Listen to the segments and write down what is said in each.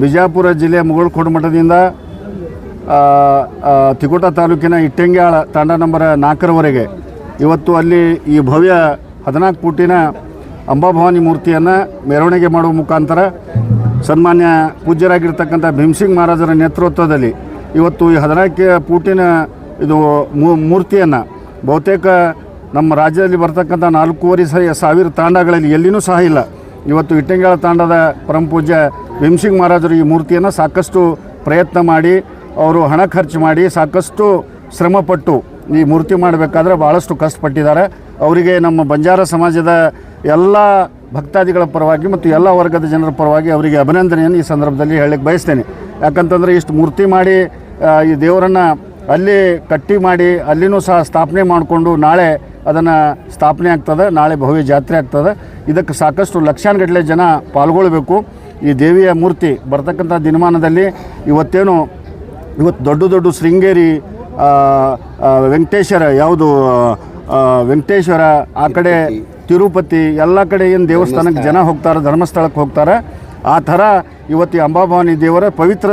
ಬಿಜಾಪುರ ಜಿಲ್ಲೆಯ ಮುಗಳಖೋಡ ಮಠದಿಂದ ತಿಕೋಟ ತಾಲೂಕಿನ ಇಟ್ಟಂಗ್ಯಾಳ ತಾಂಡ ನಂಬರ್ 4ರವರೆಗೆ ಇವತ್ತು ಅಲ್ಲಿ ಈ ಭವ್ಯ 14 ಫೂಟಿನ ಅಂಬಾಭವಾನಿ ಮೂರ್ತಿಯನ್ನು ಮೆರವಣಿಗೆ ಮಾಡುವ ಮುಖಾಂತರ ಸನ್ಮಾನ್ಯ ಪೂಜ್ಯರಾಗಿರ್ತಕ್ಕಂಥ ಭೀಮಸಿಂಗ್ ಮಹಾರಾಜರ ನೇತೃತ್ವದಲ್ಲಿ ಇವತ್ತು ಈ 14 ಫೂಟಿನ ಇದು ಮೂರ್ತಿಯನ್ನು ಬಹುತೇಕ ನಮ್ಮ ರಾಜ್ಯದಲ್ಲಿ ಬರ್ತಕ್ಕಂಥ 4,500 ತಾಂಡಗಳಲ್ಲಿ ಎಲ್ಲಿನೂ ಸಹ ಇಲ್ಲ. ಇವತ್ತು ಇಟ್ಟಂಗ್ಯಾಳ ತಾಂಡದ ಪರಮ ಪೂಜ್ಯ ಭೀಮಸಿಂಗ್ ಮಹಾರಾಜರು ಈ ಮೂರ್ತಿಯನ್ನು ಸಾಕಷ್ಟು ಪ್ರಯತ್ನ ಮಾಡಿ ಅವರು ಹಣ ಖರ್ಚು ಮಾಡಿ ಸಾಕಷ್ಟು ಶ್ರಮಪಟ್ಟು ಈ ಮೂರ್ತಿ ಮಾಡಬೇಕಾದ್ರೆ ಭಾಳಷ್ಟು ಕಷ್ಟಪಟ್ಟಿದ್ದಾರೆ. ಅವರಿಗೆ ನಮ್ಮ ಬಂಜಾರ ಸಮಾಜದ ಎಲ್ಲ ಭಕ್ತಾದಿಗಳ ಪರವಾಗಿ ಮತ್ತು ಎಲ್ಲ ವರ್ಗದ ಜನರ ಪರವಾಗಿ ಅವರಿಗೆ ಅಭಿನಂದನೆಯನ್ನು ಈ ಸಂದರ್ಭದಲ್ಲಿ ಹೇಳಲಿಕ್ಕೆ ಬಯಸ್ತೇನೆ. ಯಾಕಂತಂದರೆ ಇಷ್ಟು ಮೂರ್ತಿ ಮಾಡಿ ಈ ದೇವರನ್ನು ಅಲ್ಲಿ ಕಟ್ಟಿ ಮಾಡಿ ಅಲ್ಲಿನೂ ಸಹ ಸ್ಥಾಪನೆ ಮಾಡಿಕೊಂಡು ನಾಳೆ ಅದನ್ನು ಸ್ಥಾಪನೆ ಆಗ್ತದೆ, ನಾಳೆ ಭವ್ಯ ಜಾತ್ರೆ ಆಗ್ತದೆ. ಇದಕ್ಕೆ ಸಾಕಷ್ಟು ಲಕ್ಷಾನುಗಟ್ಟಲೆ ಜನ ಪಾಲ್ಗೊಳ್ಬೇಕು. ಈ ದೇವಿಯ ಮೂರ್ತಿ ಬರ್ತಕ್ಕಂಥ ದಿನಮಾನದಲ್ಲಿ ಇವತ್ತು ದೊಡ್ಡ ಶೃಂಗೇರಿ ವೆಂಕಟೇಶ್ವರ ವೆಂಕಟೇಶ್ವರ ಆ ಕಡೆ ತಿರುಪತಿ ಎಲ್ಲ ಕಡೆ ಏನು ದೇವಸ್ಥಾನಕ್ಕೆ ಜನ ಹೋಗ್ತಾರೆ, ಧರ್ಮಸ್ಥಳಕ್ಕೆ ಹೋಗ್ತಾರೆ. ಆ ಥರ ಇವತ್ತು ಈ ಅಂಬಾಭವಾನಿ ದೇವರ ಪವಿತ್ರ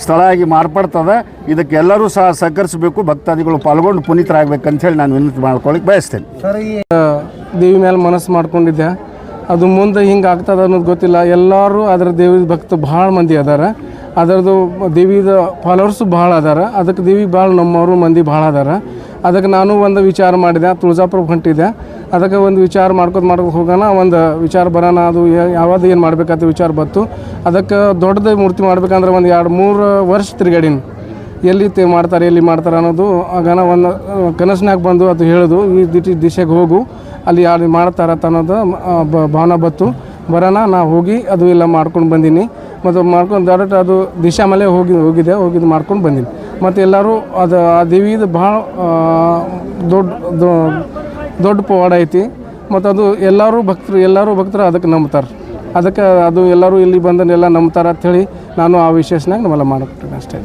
ಸ್ಥಳ ಆಗಿ ಮಾರ್ಪಡ್ತದೆ. ಇದಕ್ಕೆ ಎಲ್ಲರೂ ಸಹ ಸಹಕರಿಸಬೇಕು, ಭಕ್ತಾದಿಗಳು ಪಾಲ್ಗೊಂಡು ಪುನೀತರಾಗಬೇಕಂತೇಳಿ ನಾನು ವಿನಂತಿ ಮಾಡ್ಕೊಳ್ಳಿಕ್ಕೆ ಬಯಸ್ತೇನೆ. ದೇವಿ ಮೇಲೆ ಮನಸ್ಸು ಮಾಡ್ಕೊಂಡಿದ್ದೆ, ಅದು ಮುಂದೆ ಹಿಂಗೆ ಆಗ್ತದೆ ಅನ್ನೋದು ಗೊತ್ತಿಲ್ಲ. ಎಲ್ಲರೂ ಅದರ ದೇವಿ ಭಕ್ತ ಭಾಳ ಮಂದಿ ಅದಾರ, ಅದರದ್ದು ದೇವಿದ ಫಾಲೋವರ್ಸು ಭಾಳ ಅದಾರ. ಅದಕ್ಕೆ ದೇವಿ ಭಾಳ ನಮ್ಮವರು ಮಂದಿ ಭಾಳ ಅದಾರ. ಅದಕ್ಕೆ ನಾನು ಒಂದು ವಿಚಾರ ಮಾಡಿದೆ, ತುಳಜಾಪುರ ಹೊಂಟಿದ್ದೆ. ಅದಕ್ಕೆ ಒಂದು ವಿಚಾರ ಮಾಡ್ಕೋತ ಹೋಗೋಣ, ಒಂದು ವಿಚಾರ ಬರೋಣ, ಅದು ಯಾವುದು ಏನು ಮಾಡಬೇಕಂತ ವಿಚಾರ ಬಂತು. ಅದಕ್ಕೆ ದೊಡ್ಡದು ಮೂರ್ತಿ ಮಾಡ್ಬೇಕಂದ್ರೆ ಒಂದು 2-3 ವರ್ಷ ತಿರುಗಾಡಿನಿ, ಎಲ್ಲಿ ಮಾಡ್ತಾರೆ ಅನ್ನೋದು. ಆಗ ಒಂದು ಕನಸಿನಾಗ ಬಂದು ಅದು ಹೇಳೋದು, ಈ ದಿಶೆಗೆ ಹೋಗು, ಅಲ್ಲಿ ಯಾರು ಮಾಡ್ತಾರತ್ತ ಅನ್ನೋದು ಭಾವನೆ ಬತ್ತು. ಬರೋಣ, ನಾ ಹೋಗಿ ಅದು ಎಲ್ಲ ಮಾಡ್ಕೊಂಡು ಬಂದೀನಿ. ಮತ್ತು ಮಾಡ್ಕೊಂಡು ಡೈರೆಕ್ಟ್ ಅದು ದಿಶಾ ಮೇಲೆ ಹೋಗಿದ್ದು ಮಾಡ್ಕೊಂಡು ಬಂದೀನಿ. ಮತ್ತು ಎಲ್ಲರೂ ಅದು ಆ ದೇವಿದು ಭಾಳ ದೊಡ್ಡ ಪವಾಡ ಐತಿ. ಮತ್ತು ಅದು ಎಲ್ಲರೂ ಭಕ್ತರು ಅದಕ್ಕೆ ನಂಬ್ತಾರೆ. ಅದಕ್ಕೆ ಅದು ಎಲ್ಲರೂ ಇಲ್ಲಿ ಬಂದನ್ನೆಲ್ಲ ನಂಬ್ತಾರೆ ಅಂಥೇಳಿ ನಾನು ಆ ವಿಶೇಷನಾಗ ನಮ್ಮೆಲ್ಲ ಮಾಡಿಕೊಟ್ಟೆ ಅಷ್ಟೇ.